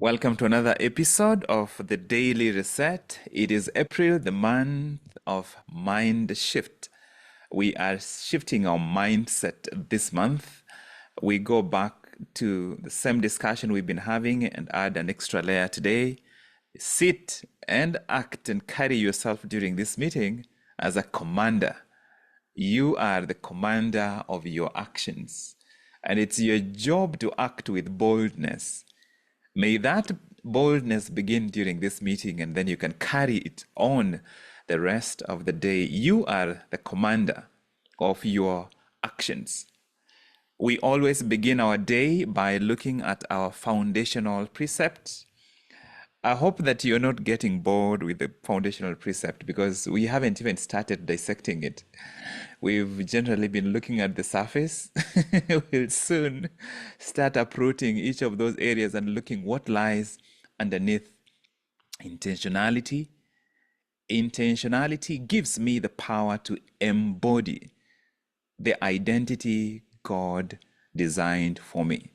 Welcome to another episode of the Daily Reset. It is April, the month of mind shift. We are shifting our mindset this month. We go back to the same discussion we've been having and add an extra layer today. Sit and act and carry yourself during this meeting as a commander. You are the commander of your actions, and it's your job to act with boldness. May that boldness begin during this meeting, and then you can carry it on the rest of the day. You are the commander of your actions. We always begin our day by looking at our foundational precepts. I hope that you're not getting bored with the foundational precept because we haven't even started dissecting it. We've generally been looking at the surface. We'll soon start uprooting each of those areas and looking what lies underneath. Intentionality. Intentionality gives me the power to embody the identity God designed for me.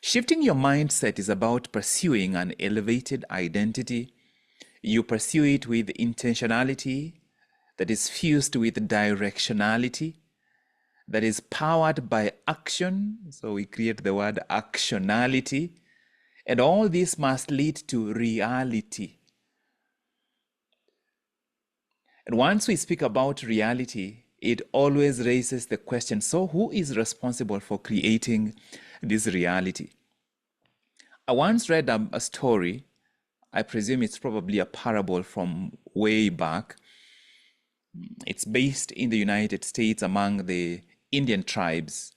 Shifting your mindset is about pursuing an elevated identity. You pursue it with intentionality that is fused with directionality, that is powered by action. So we create the word actionality. And all this must lead to reality. And once we speak about reality, it always raises the question, so who is responsible for creating this reality? I once read a story. I presume it's probably a parable from way back. It's based in the United States among the Indian tribes,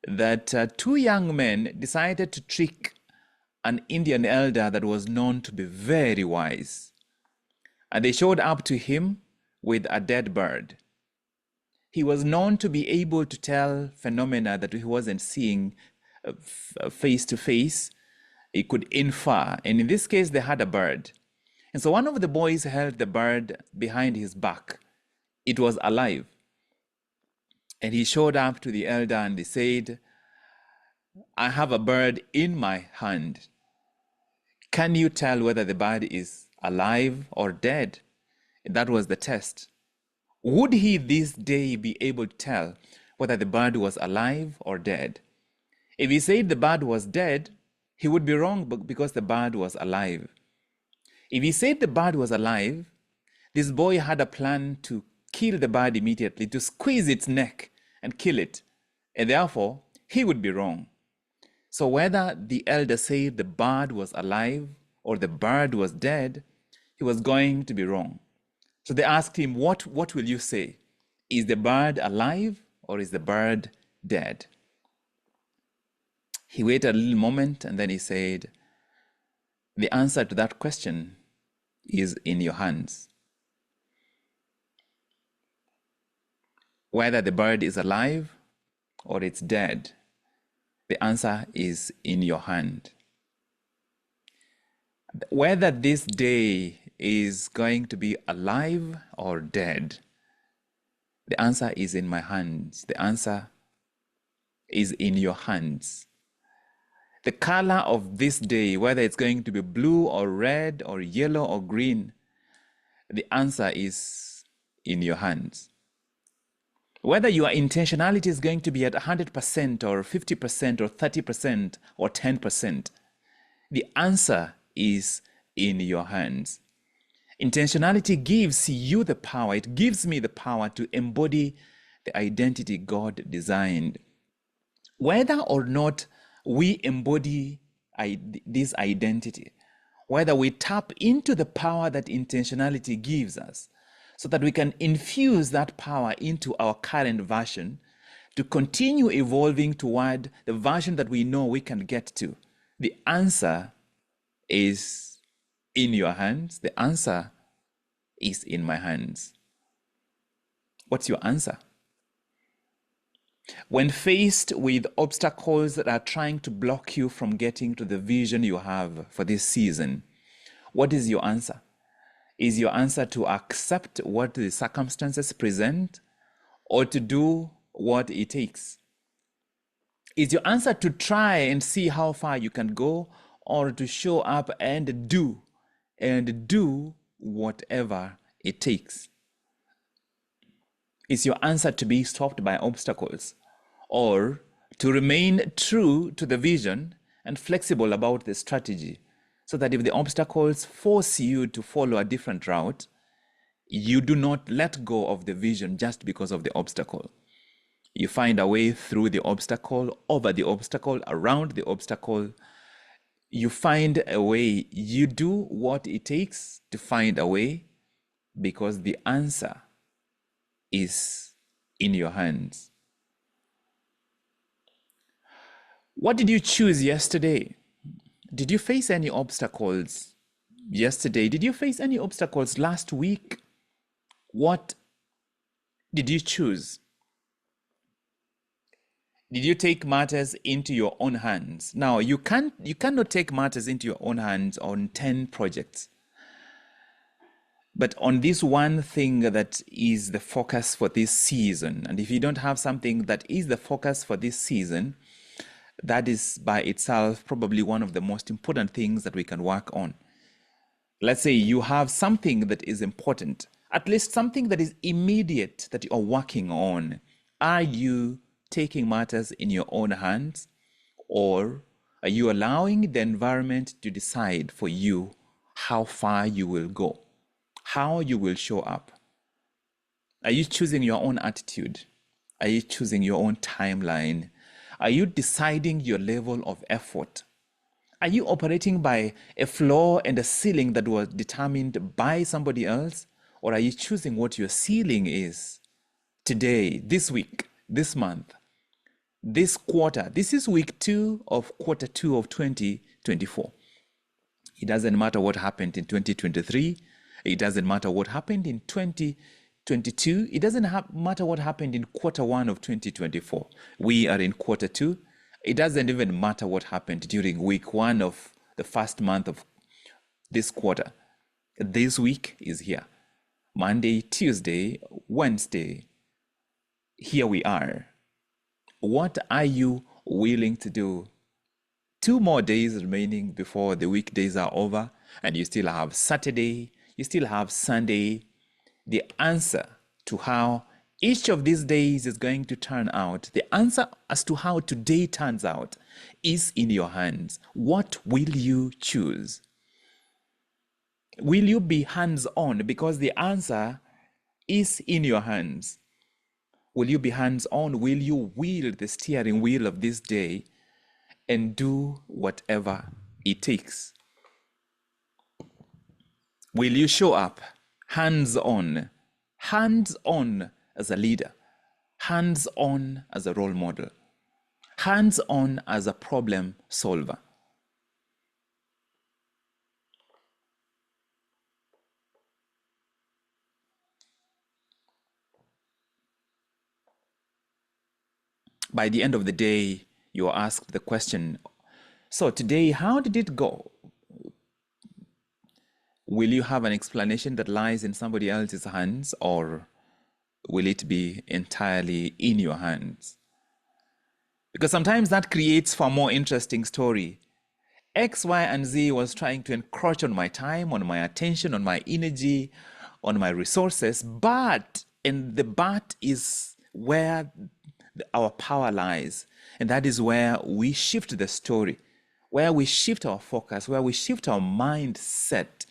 that two young men decided to trick an Indian elder that was known to be very wise. And they showed up to him with a dead bird. He was known to be able to tell phenomena that he wasn't seeing face to face. He could infer. And in this case, they had a bird. And so one of the boys held the bird behind his back. It was alive. And he showed up to the elder and he said, I have a bird in my hand. Can you tell whether the bird is alive or dead? And that was the test. Would he this day be able to tell whether the bird was alive or dead? If he said the bird was dead, he would be wrong because the bird was alive. If he said the bird was alive, this boy had a plan to kill the bird immediately, to squeeze its neck and kill it. And therefore, he would be wrong. So whether the elder said the bird was alive or the bird was dead, he was going to be wrong. So they asked him, what will you say? Is the bird alive or is the bird dead? He waited a little moment and then he said, the answer to that question is in your hands. Whether the bird is alive or it's dead, the answer is in your hand. Whether this day is going to be alive or dead, the answer is in my hands. The answer is in your hands. The color of this day, whether it's going to be blue or red or yellow or green, the answer is in your hands. Whether your intentionality is going to be at 100% or 50% or 30% or 10%, the answer is in your hands. Intentionality gives you the power, it gives me the power to embody the identity God designed. Whether or not we embody this identity, whether we tap into the power that intentionality gives us, so that we can infuse that power into our current version to continue evolving toward the version that we know we can get to. The answer is in your hands. The answer is in my hands. What's your answer? When faced with obstacles that are trying to block you from getting to the vision you have for this season, what is your answer? Is your answer to accept what the circumstances present or to do what it takes? Is your answer to try and see how far you can go, or to show up and do whatever it takes? Is your answer to be stopped by obstacles, or to remain true to the vision and flexible about the strategy, so that if the obstacles force you to follow a different route, you do not let go of the vision just because of the obstacle? You find a way through the obstacle, over the obstacle, around the obstacle. You find a way. You do what it takes to find a way, because the answer is in your hands. What did you choose yesterday? Did you face any obstacles yesterday? Did you face any obstacles last week? What did you choose? Did you take matters into your own hands? Now, you cannot take matters into your own hands on 10 projects. But on this one thing that is the focus for this season, and if you don't have something that is the focus for this season, that is by itself probably one of the most important things that we can work on. Let's say you have something that is important, at least something that is immediate that you are working on. Are you taking matters in your own hands, or are you allowing the environment to decide for you how far you will go, how you will show up? Are you choosing your own attitude? Are you choosing your own timeline? Are you deciding your level of effort? Are you operating by a floor and a ceiling that was determined by somebody else? Or are you choosing what your ceiling is today, this week, this month, this quarter? This is week 2 of quarter 2 of 2024. It doesn't matter what happened in 2023. It doesn't matter what happened in 2022. It doesn't matter what happened in quarter 1 of 2024. We are in quarter 2. It doesn't even matter what happened during week 1 of the first month of this quarter. This week is here. Monday, Tuesday, Wednesday. Here we are. What are you willing to do? 2 more days remaining before the weekdays are over, and you still have Saturday, you still have Sunday. The answer to how each of these days is going to turn out, the answer as to how today turns out, is in your hands. What will you choose? Will you be hands-on? Because the answer is in your hands. Will you be hands-on? Will you wield the steering wheel of this day and do whatever it takes? Will you show up hands-on as a leader, hands-on as a role model, hands-on as a problem solver? By the end of the day, you are asked the question, so today, how did it go? Will you have an explanation that lies in somebody else's hands, or will it be entirely in your hands? Because sometimes that creates far more interesting story. X, Y, and Z was trying to encroach on my time, on my attention, on my energy, on my resources, and the but is where our power lies. And that is where we shift the story, where we shift our focus, where we shift our mindset,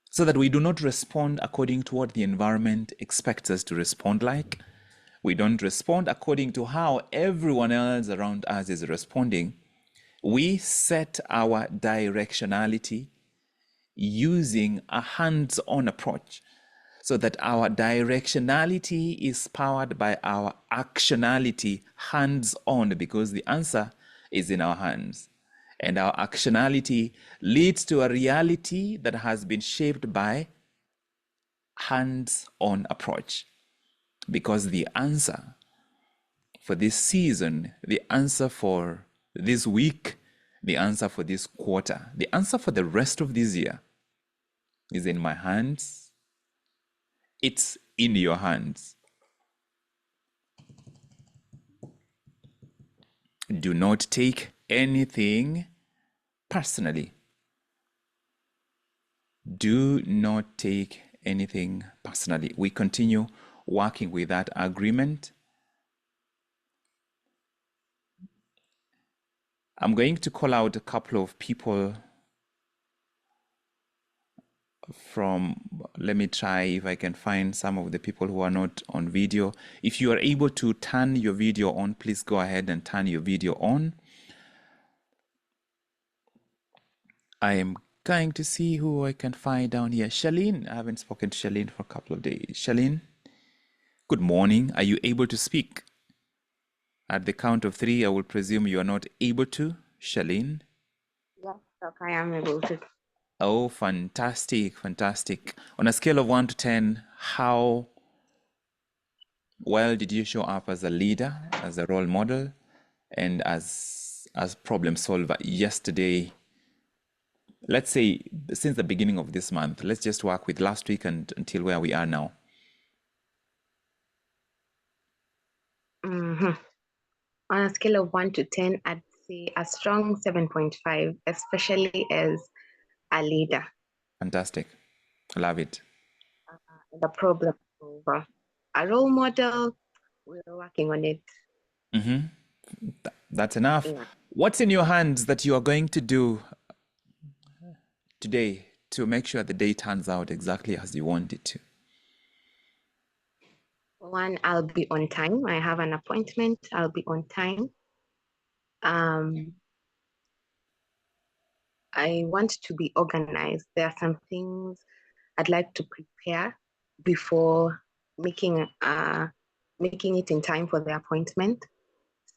so that we do not respond according to what the environment expects us to respond like. We don't respond according to how everyone else around us is responding. We set our directionality using a hands-on approach, so that our directionality is powered by our actionality, hands-on, because the answer is in our hands. And our actionality leads to a reality that has been shaped by hands-on approach. Because the answer for this season, the answer for this week, the answer for this quarter, the answer for the rest of this year is in my hands. It's in your hands. Do not take anything personally. Do not take anything personally. We continue working with that agreement. I'm going to call out a couple of people let me try if I can find some of the people who are not on video. If you are able to turn your video on, please go ahead and turn your video on. I am going to see who I can find down here. Shalene, I haven't spoken to Shalene for a couple of days. Shalene, good morning. Are you able to speak? At the count of 3, I will presume you are not able to. Shalene? Yes, Doc, I am able to. Oh, fantastic, fantastic. On a scale of 1 to 10, how well did you show up as a leader, as a role model, and as problem solver yesterday? Let's say since the beginning of this month. Let's just work with last week and until where we are now. On a scale of 1 to 10, I'd say a strong 7.5, especially as a leader. Fantastic. I love it. The problem solver. A role model, we're working on it. That's enough. Yeah. What's in your hands that you are going to do today to make sure the day turns out exactly as you want it to? One, I'll be on time. I have an appointment. I'll be on time. I want to be organized. There are some things I'd like to prepare before making it in time for the appointment.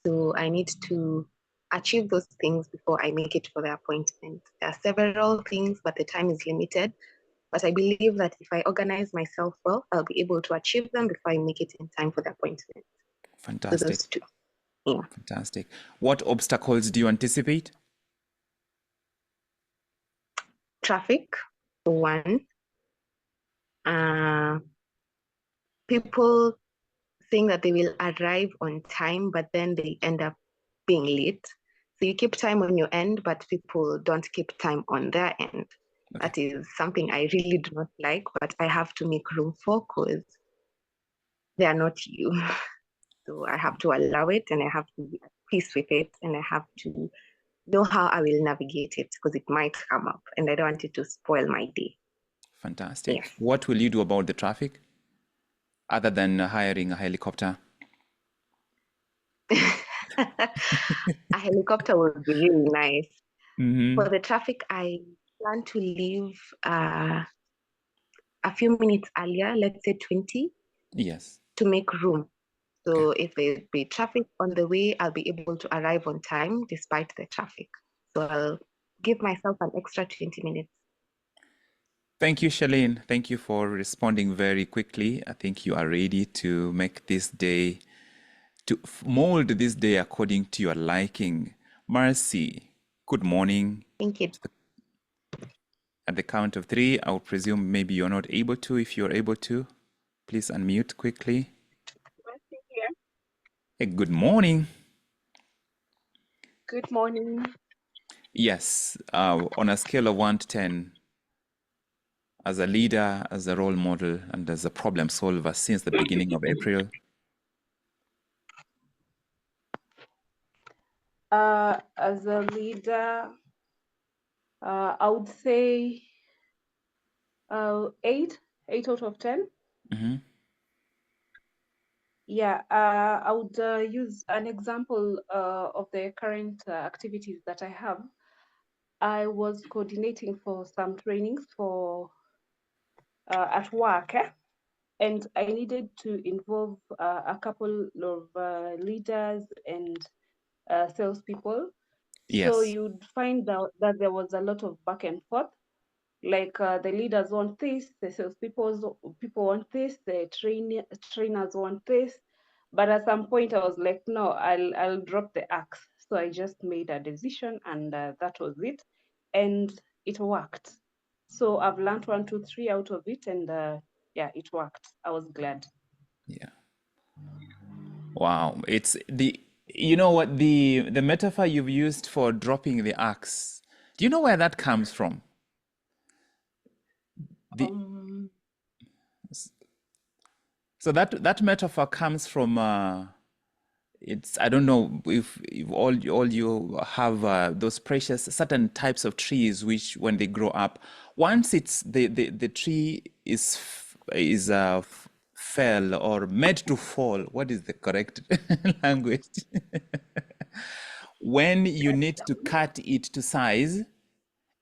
So I need to achieve those things before I make it for the appointment. There are several things, but the time is limited. But I believe that if I organize myself well, I'll be able to achieve them before I make it in time for the appointment. So Fantastic. those two. Yeah. Fantastic. What obstacles do you anticipate? Traffic, one. People saying that they will arrive on time, but then they end up being late. So you keep time on your end, but people don't keep time on their end. Okay. That is something I really do not like, but I have to make room for because they are not you. So I have to allow it and I have to be at peace with it and I have to know how I will navigate it because it might come up and I don't want it to spoil my day. Fantastic. Yes. What will you do about the traffic other than hiring a helicopter? A helicopter would be really nice. For the traffic, I plan to leave a few minutes earlier, let's say 20, Yes. to make room. So Okay. if there be traffic on the way, I'll be able to arrive on time despite the traffic. So I'll give myself an extra 20 minutes. Thank you, Shalene. Thank you for responding very quickly. I think you are ready to make this day, to mold this day according to your liking. Marcy, good morning. Thank you. At the count of 3, I will presume maybe you're not able to. If you're able to, please unmute quickly. Hey, good morning. Good morning. Yes, on a scale of 1 to 10, as a leader, as a role model, and as a problem solver since the beginning of April? As a leader, I would say 8 out of 10. Mm-hmm. Yeah, I would use an example of the current activities that I have. I was coordinating for some trainings for at work, and I needed to involve a couple of leaders and salespeople. Yes. So you'd find out that there was a lot of back and forth. Like the leaders want this, the salespeople people want this, the trainers want this. But at some point, I was like, no, I'll drop the axe. So I just made a decision, and that was it, and it worked. So I've learned 1, 2, 3 out of it, and yeah, it worked. I was glad. Yeah. Wow. It's the You know what, the metaphor you've used for dropping the axe, do you know where that comes from? The Um, so that metaphor comes from it's, I don't know if all you have those precious certain types of trees which when they grow up, once it's the tree fell or made to fall, what is the correct language? When you need to cut it to size.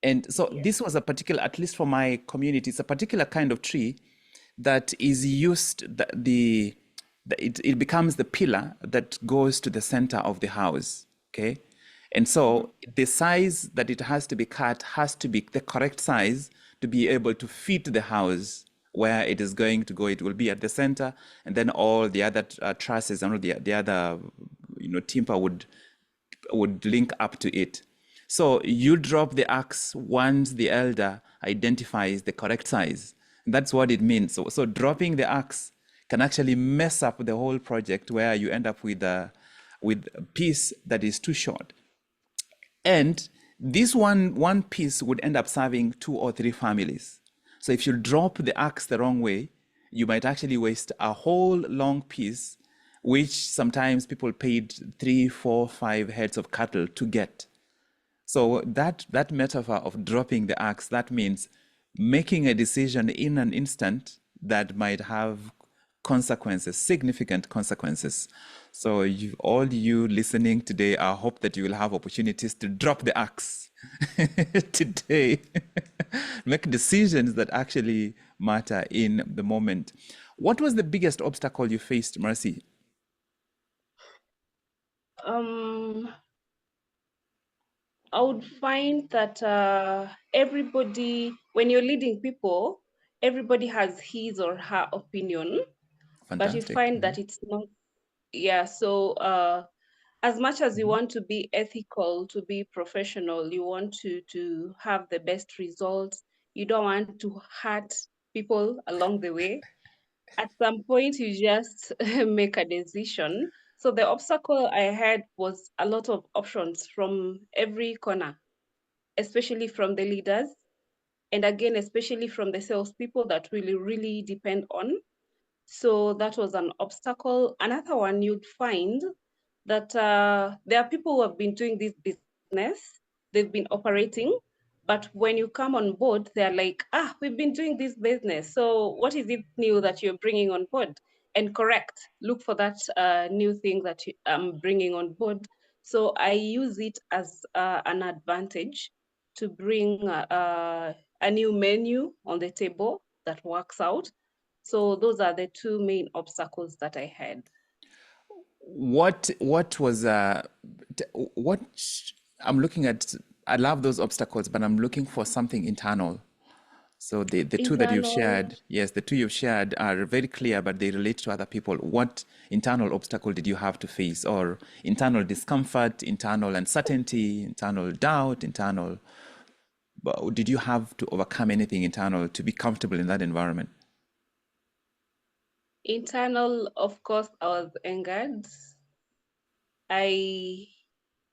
And so yes. this was a particular, at least for my community, it's a particular kind of tree that is used, it becomes the pillar that goes to the center of the house. Okay. And Mhm. so the size that it has to be cut has to be the correct size to be able to fit the house where it is going to go. It will be at the center, and then all the other trusses and all the other, timber would link up to it. So you drop the axe once the elder identifies the correct size. That's what it means. So dropping the axe can actually mess up the whole project where you end up with a piece that is too short. And this one piece would end up serving 2 or 3 families. So if you drop the axe the wrong way, you might actually waste a whole long piece, which sometimes people paid 3, 4, 5 heads of cattle to get. So that metaphor of dropping the axe, that means making a decision in an instant that might have consequences, significant consequences. So all you listening today, I hope that you will have opportunities to drop the axe today. Make decisions that actually matter in the moment. What was the biggest obstacle you faced, Mercy? Um, I would find that everybody, when you're leading people, everybody has his or her opinion, but you Fantastic. find that it's not, yeah. So as much as you Mhm. want to be ethical, to be professional, you want to have the best results. You don't want to hurt people along the way. At some point, you just make a decision. So the obstacle I had was a lot of options from every corner, especially from the leaders, and again, especially from the salespeople that really depend on. So that was an obstacle. Another one, you'd find that there are people who have been doing this business, they've been operating, but when you come on board, they're like, we've been doing this business. So what is it new that you're bringing on board? And correct, look for that new thing that I'm bringing on board. So I use it as an advantage to bring a new menu on the table that works out. So those are the two main obstacles that I had. What was what I'm looking at, I love those obstacles, but I'm looking for something internal. So the two that you've Internal. shared, yes, the two you've shared are very clear, but they relate to other people. What internal obstacle did you have to face, or internal discomfort, internal uncertainty, internal doubt, internal, did you have to overcome anything internal to be comfortable in that environment? Internal, of course, I was angered. I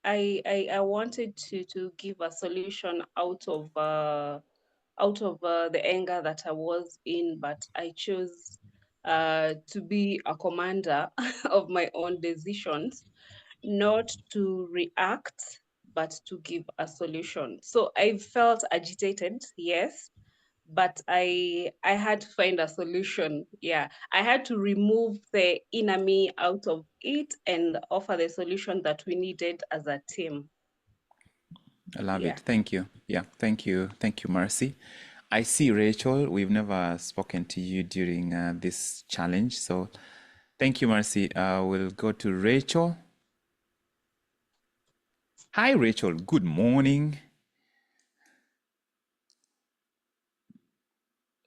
I wanted to give a solution out of the anger that I was in, but I chose to be a commander of my own decisions, not to react, but to give a solution. So I felt agitated, yes, but I had to find a solution. Yeah, I had to remove the inner me out of it and offer the solution that we needed as a team. I love Yeah. it. Thank you. Yeah, thank you. Thank you, Mercy. I see Rachel. We've never spoken to you during this challenge. So thank you, Mercy. We'll go to Rachel. Hi, Rachel. Good morning.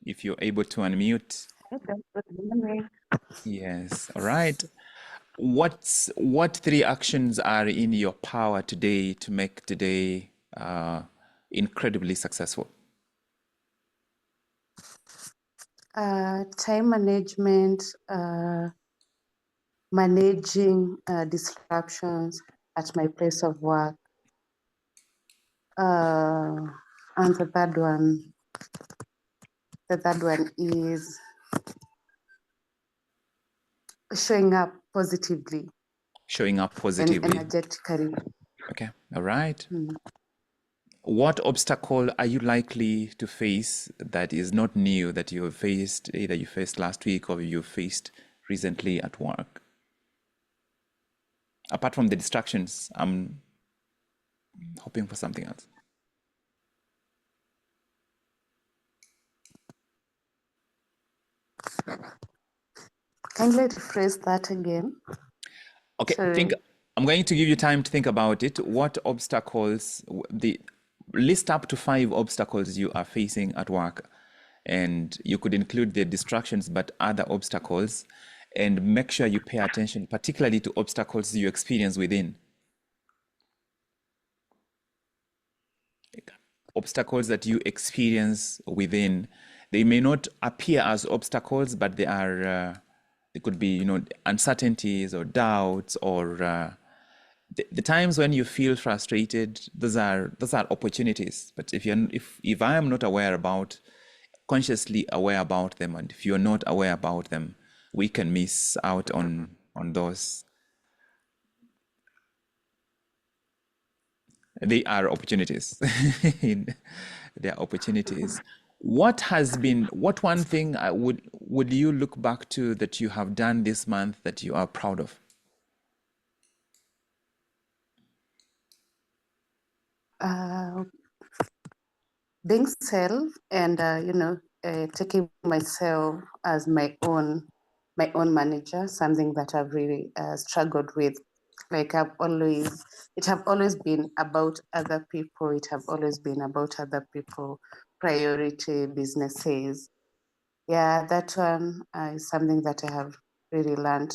If you're able to unmute. Okay, good morning. Yes. All right. What 3 actions are in your power today to make today incredibly successful? Time management, managing disruptions at my place of work. And the third one is showing up positively Showing up and positively. energetically. Okay. All right. What obstacle are you likely to face that is not new, that you have faced, either you faced last week or you faced recently at work? Apart from the distractions, I'm hoping for something else. Kindly rephrase that again. Okay, Sorry. I'm going to give you time to think about it. What obstacles, list up to 5 obstacles you are facing at work. And you could include the distractions, but other obstacles. And make sure you pay attention, particularly to obstacles you experience within. Obstacles that you experience within, they may not appear as obstacles, but they are, they could be, uncertainties or doubts or the times when you feel frustrated. Those are opportunities. But if I am not consciously aware about them, and if you're not aware about them, we can miss out on those. They are opportunities. They are opportunities. What one thing would you look back to that you have done this month that you are proud of? Being self and taking myself as my own manager, something that I've really struggled with. Like it have always been about other people. It have always been about other people, priority, businesses. Yeah, that one is something that I have really learned.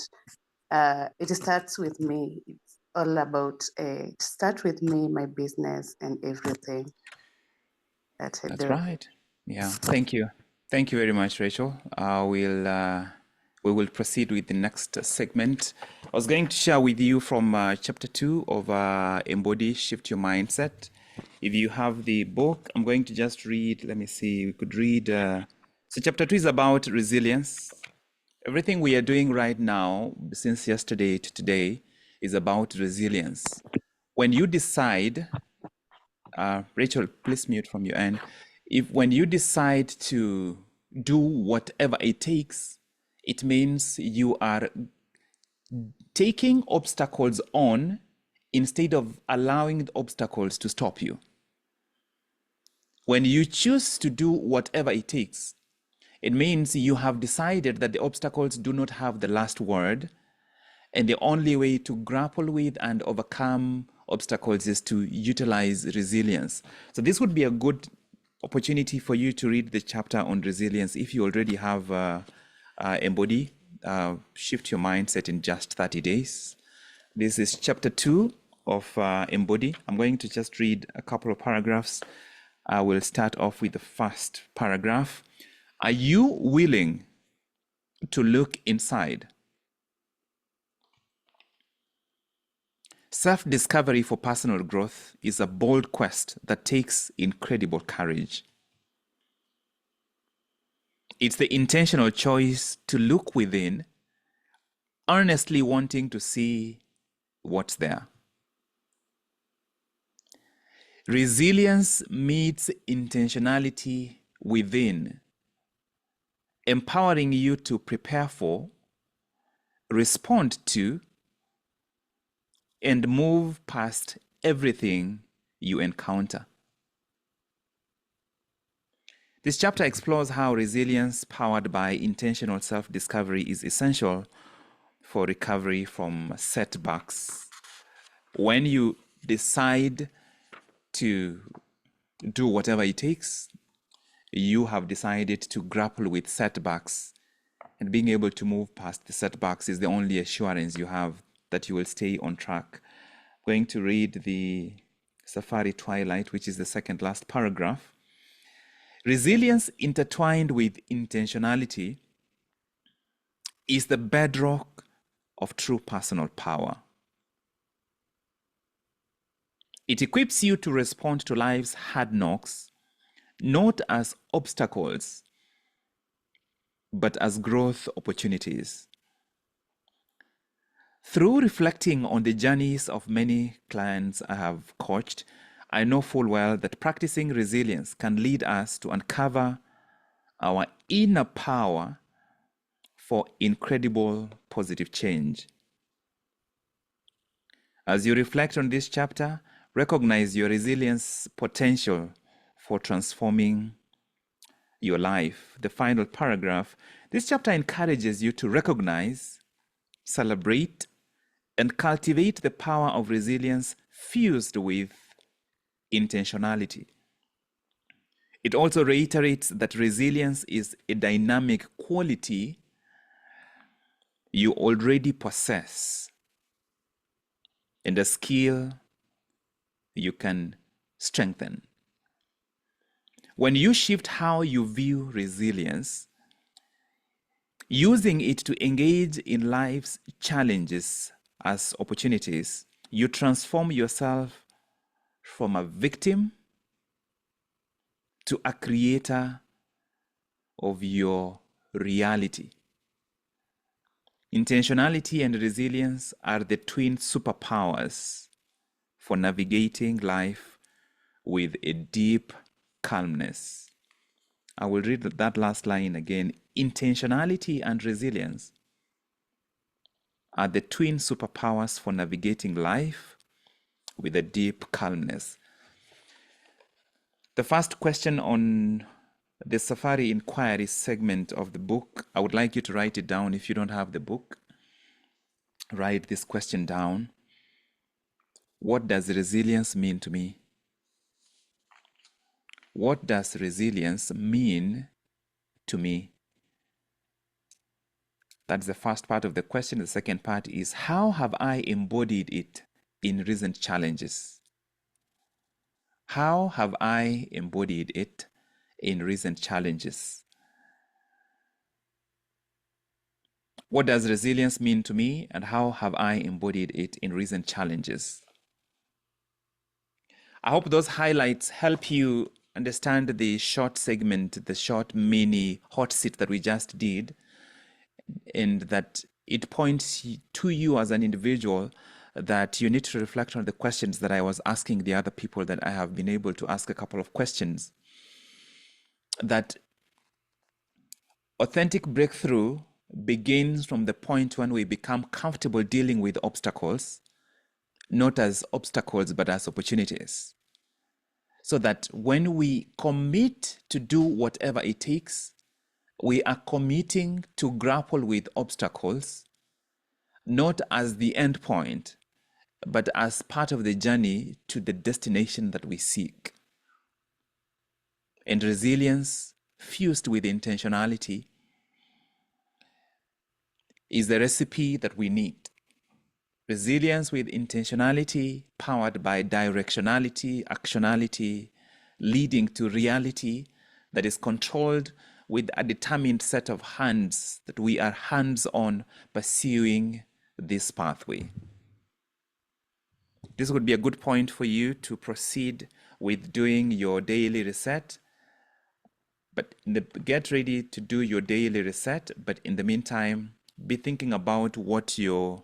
It starts with me. It's all about start with me, my business, and everything that I That's do. right. Yeah. Thank you. Thank you very much, Rachel. We will proceed with the next segment. I was going to share with you from chapter 2 of Embody, Shift Your Mindset. If you have the book, I'm going to just read. Let me see. We could read. So chapter 2 is about resilience. Everything we are doing right now, since yesterday to today, is about resilience. When you decide, Rachel, please mute from your end. When you decide to do whatever it takes, it means you are taking obstacles on instead of allowing the obstacles to stop you. When you choose to do whatever it takes, it means you have decided that the obstacles do not have the last word, and the only way to grapple with and overcome obstacles is to utilize resilience. So this would be a good opportunity for you to read the chapter on resilience if you already have Embody, Shift Your Mindset in Just 30 Days. This is chapter 2 of Embody. I'm going to just read a couple of paragraphs. I will start off with the first paragraph. Are you willing to look inside? Self-discovery for personal growth is a bold quest that takes incredible courage. It's the intentional choice to look within, earnestly wanting to see what's there. Resilience meets intentionality within, empowering you to prepare for, respond to, and move past everything you encounter. This chapter explores how resilience powered by intentional self-discovery is essential for recovery from setbacks. When you decide to do whatever it takes, you have decided to grapple with setbacks, and being able to move past the setbacks is the only assurance you have that you will stay on track. I'm going to read the Safari Twilight, which is the second last paragraph. Resilience intertwined with intentionality is the bedrock of true personal power. It equips you to respond to life's hard knocks, not as obstacles, but as growth opportunities. Through reflecting on the journeys of many clients I have coached, I know full well that practicing resilience can lead us to uncover our inner power for incredible positive change. As you reflect on this chapter, recognize your resilience potential for transforming your life. The final paragraph, this chapter encourages you to recognize, celebrate, and cultivate the power of resilience fused with intentionality. It also reiterates that resilience is a dynamic quality you already possess and a skill you can strengthen. When you shift how you view resilience, using it to engage in life's challenges as opportunities, you transform yourself from a victim to a creator of your reality. Intentionality and resilience are the twin superpowers for navigating life with a deep calmness. I will read that last line again. Intentionality and resilience are the twin superpowers for navigating life with a deep calmness. The first question on the Safari Inquiry segment of the book, I would like you to write it down. If you don't have the book, write this question down. What does resilience mean to me? What does resilience mean to me? That's the first part of the question. The second part is, how have I embodied it in recent challenges? How have I embodied it in recent challenges? What does resilience mean to me, and how have I embodied it in recent challenges? I hope those highlights help you understand the short segment, the short mini hot seat that we just did, and that it points to you as an individual that you need to reflect on the questions that I was asking the other people, that I have been able to ask a couple of questions. That authentic breakthrough begins from the point when we become comfortable dealing with obstacles, not as obstacles, but as opportunities. So that when we commit to do whatever it takes, we are committing to grapple with obstacles, not as the end point, but as part of the journey to the destination that we seek. And resilience fused with intentionality is the recipe that we need. Resilience with intentionality, powered by directionality, actionality, leading to reality that is controlled with a determined set of hands, that we are hands-on pursuing this pathway. This would be a good point for you to proceed with doing your daily reset. But get ready to do your daily reset. But in the meantime, be thinking about what your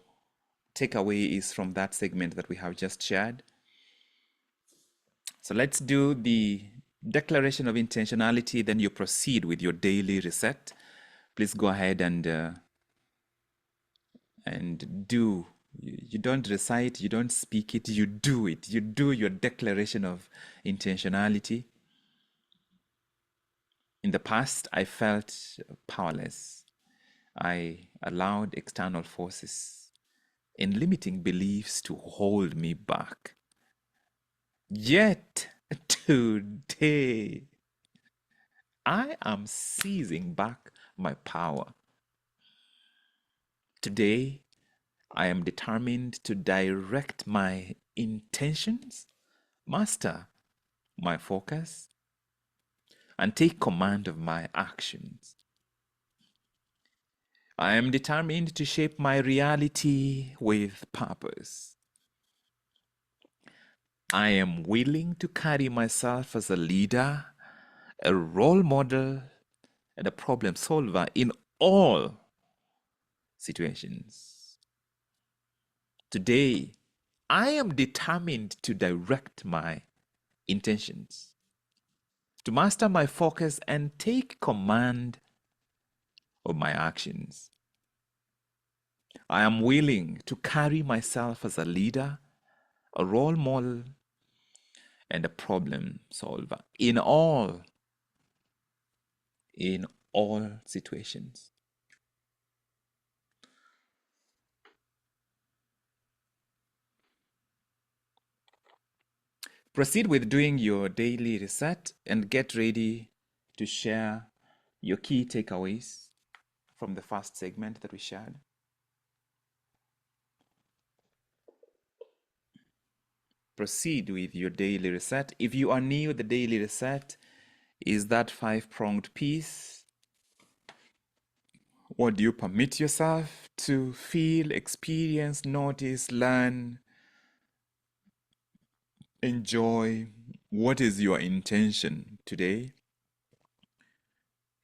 takeaway is from that segment that we have just shared. So let's do the declaration of intentionality, then you proceed with your daily reset. Please go ahead and do. You don't recite, you don't speak it, you do it. You do your declaration of intentionality. In the past, I felt powerless. I allowed external forces and limiting beliefs to hold me back. Yet today, I am seizing back my power. Today, I am determined to direct my intentions, master my focus, and take command of my actions. I am determined to shape my reality with purpose. I am willing to carry myself as a leader, a role model, and a problem solver in all situations. Today, I am determined to direct my intentions, to master my focus and take command of my actions. I am willing to carry myself as a leader, a role model, and a problem solver in all situations. Proceed with doing your daily reset and get ready to share your key takeaways from the first segment that we shared. Proceed with your daily reset. If you are new, the daily reset is that 5-pronged piece. What do you permit yourself to feel, experience, notice, learn, enjoy? What is your intention today?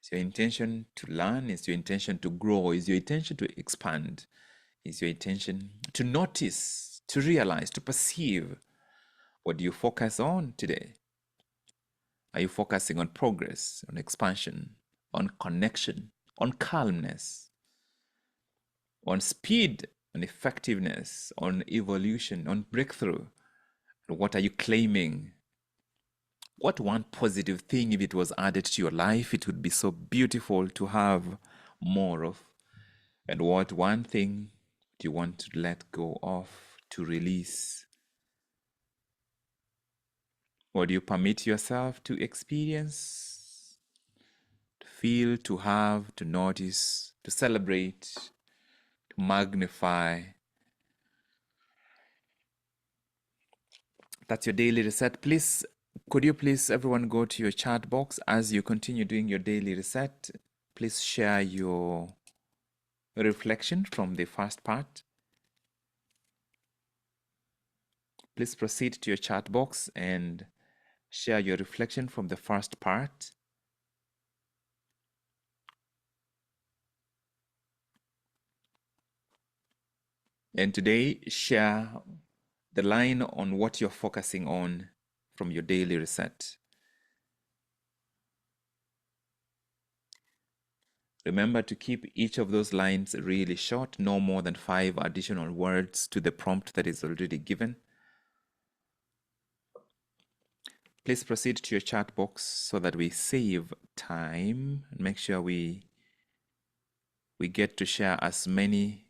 Is your intention to learn? Is your intention to grow? Is your intention to expand? Is your intention to notice, to realize, to perceive? What do you focus on today? Are you focusing on progress, on expansion, on connection, on calmness, on speed, on effectiveness, on evolution, on breakthrough? What are you claiming? What one positive thing, if it was added to your life, it would be so beautiful to have more of? And what one thing do you want to let go of, to release? What do you permit yourself to experience, to feel, to have, to notice, to celebrate, to magnify? That's your daily reset. Please, could you please, everyone, go to your chat box as you continue doing your daily reset? Please share your reflection from the first part. Please proceed to your chat box and share your reflection from the first part. And today, share the line on what you're focusing on from your daily reset. Remember to keep each of those lines really short, no more than 5 additional words to the prompt that is already given. Please proceed to your chat box so that we save time and make sure we get to share as many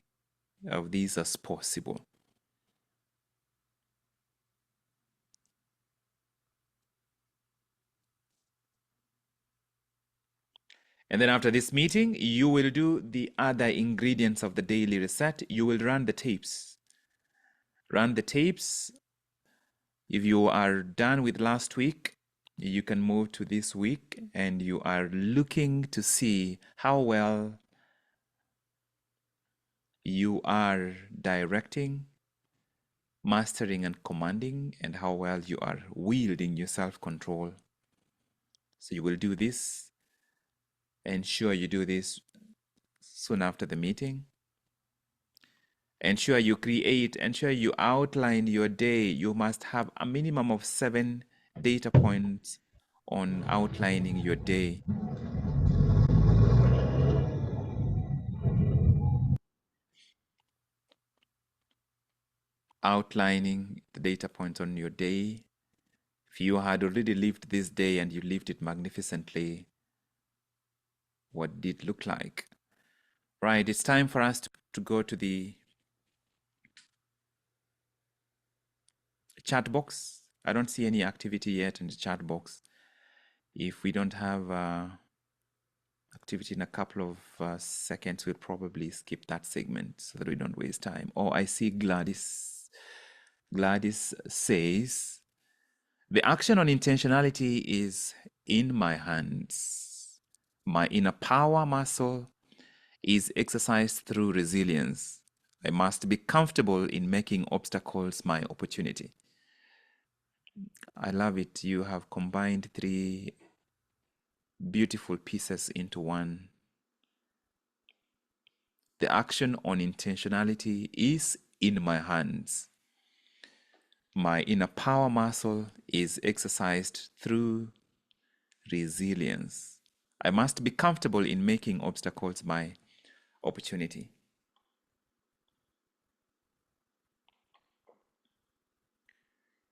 of these as possible. And then after this meeting, you will do the other ingredients of the daily reset. You will run the tapes. Run the tapes. If you are done with last week, you can move to this week and you are looking to see how well you are directing, mastering, and commanding, and how well you are wielding your self-control. So you will do this. Ensure you do this soon after the meeting. Ensure you create, ensure you outline your day. You must have a minimum of 7 data points on outlining your day. Outlining the data points on your day. If you had already lived this day and you lived it magnificently, what did it look like? Right, it's time for us to go to the chat box. I don't see any activity yet in the chat box. If we don't have activity in a couple of seconds, we'll probably skip that segment so that we don't waste time. Oh, I see Gladys. Gladys says, the action on intentionality is in my hands. My inner power muscle is exercised through resilience. I must be comfortable in making obstacles my opportunity. I love it. You have combined three beautiful pieces into one. The action on intentionality is in my hands. My inner power muscle is exercised through resilience. I must be comfortable in making obstacles my opportunity.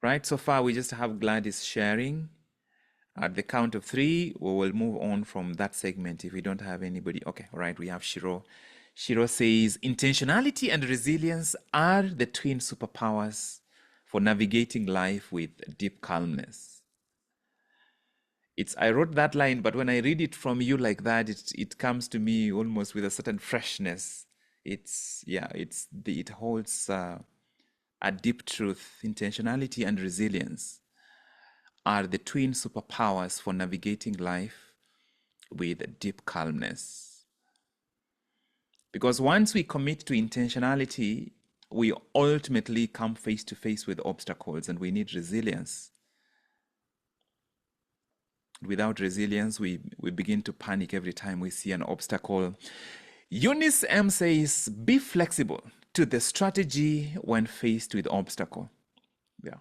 Right, so far we just have Gladys sharing. At the count of 3, we will move on from that segment if we don't have anybody. Okay, all right, we have Shiro. Shiro says, intentionality and resilience are the twin superpowers for navigating life with deep calmness. I wrote that line, but when I read it from you like that, it comes to me almost with a certain freshness. It holds a deep truth. Intentionality and resilience are the twin superpowers for navigating life with deep calmness. Because once we commit to intentionality, we ultimately come face to face with obstacles, and we need resilience. Without resilience, we begin to panic every time we see an obstacle. Eunice M says, be flexible to the strategy when faced with obstacle. Yeah.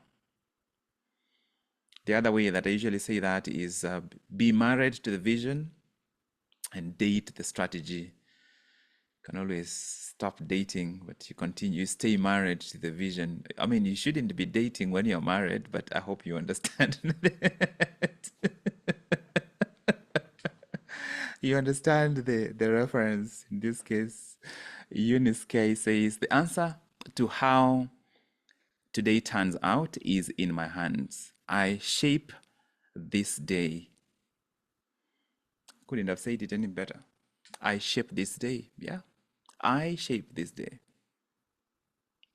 The other way that I usually say that is be married to the vision and date the strategy. You can always stop dating, but you stay married to the vision. I mean, you shouldn't be dating when you're married, but I hope you understand that. You understand the reference in this case. Eunice K says, the answer to how today turns out is in my hands. I shape this day. Couldn't have said it any better. I shape this day. Yeah. I shape this day.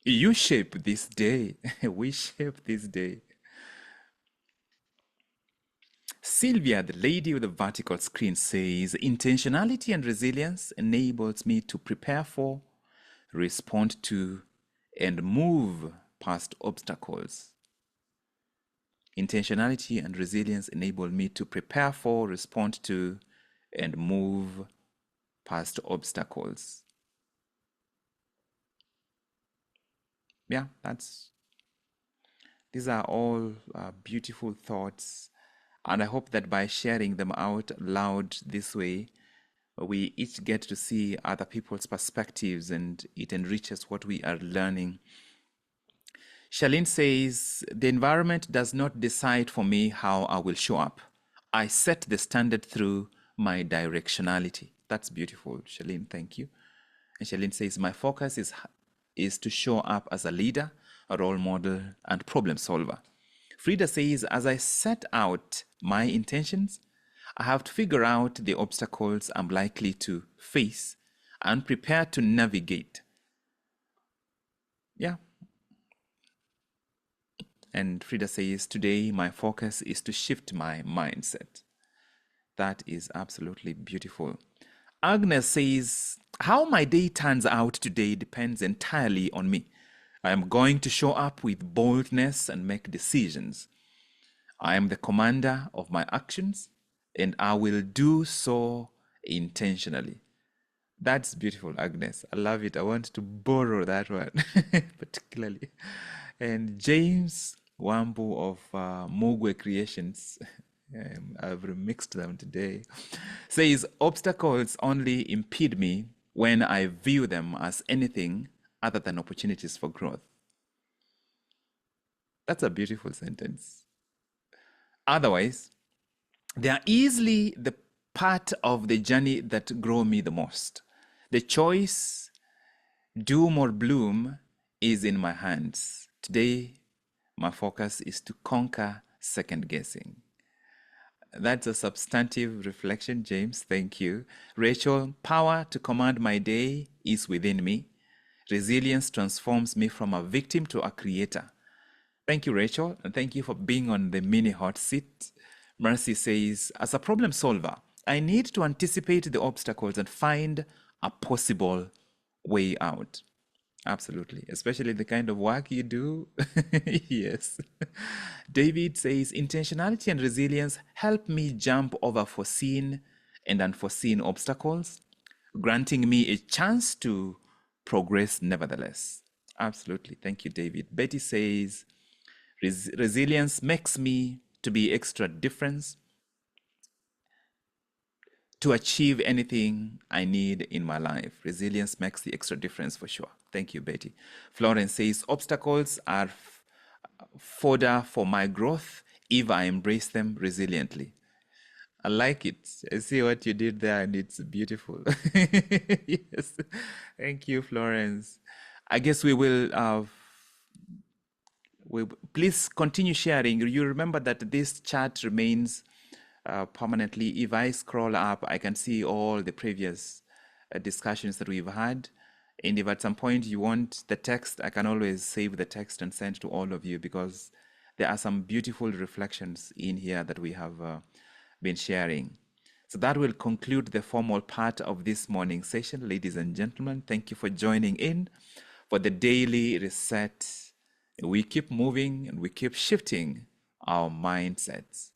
You shape this day. We shape this day. Sylvia, the lady with the vertical screen, says, intentionality and resilience enables me to prepare for, respond to, and move past obstacles. Intentionality and resilience enable me to prepare for, respond to, and move past obstacles. Yeah, these are all beautiful thoughts. And I hope that by sharing them out loud this way, we each get to see other people's perspectives, and it enriches what we are learning. Charlene says, the environment does not decide for me how I will show up. I set the standard through my directionality. That's beautiful, Charlene, thank you. And Charlene says, my focus is to show up as a leader, a role model, and problem solver. Frida says, as I set out my intentions, I have to figure out the obstacles I'm likely to face and prepare to navigate. Yeah. And Frida says, today my focus is to shift my mindset. That is absolutely beautiful. Agnes says, how my day turns out today depends entirely on me. I am going to show up with boldness and make decisions. I am the commander of my actions, and I will do so intentionally. That's beautiful, Agnes. I love it. I want to borrow that one particularly. And James Wambu of Mogire Creations, I've remixed them today, says, obstacles only impede me when I view them as anything other than opportunities for growth. That's a beautiful sentence. Otherwise, they are easily the part of the journey that grow me the most. The choice, doom or bloom, is in my hands. Today, my focus is to conquer second guessing. That's a substantive reflection, James. Thank you. Rachel, power to command my day is within me. Resilience transforms me from a victim to a creator. Thank you, Rachel, and thank you for being on the mini hot seat. Mercy says, as a problem solver, I need to anticipate the obstacles and find a possible way out. Absolutely, especially the kind of work you do. Yes. David says, intentionality and resilience help me jump over foreseen and unforeseen obstacles, granting me a chance to progress nevertheless. Absolutely. Thank you, David. Betty says, resilience makes me to be extra difference to achieve anything I need in my life. Resilience makes the extra difference for sure. Thank you, Betty. Florence says, obstacles are fodder for my growth if I embrace them resiliently. I like it. I see what you did there, and it's beautiful. Yes. Thank you, Florence. I guess we will please continue sharing. You remember that this chat remains permanently. If I scroll up, I can see all the previous discussions that we've had. And if at some point you want the text, I can always save the text and send to all of you, because there are some beautiful reflections in here that we have been sharing. So that will conclude the formal part of this morning session. Ladies and gentlemen, thank you for joining in for the daily reset. We keep moving and we keep shifting our mindsets.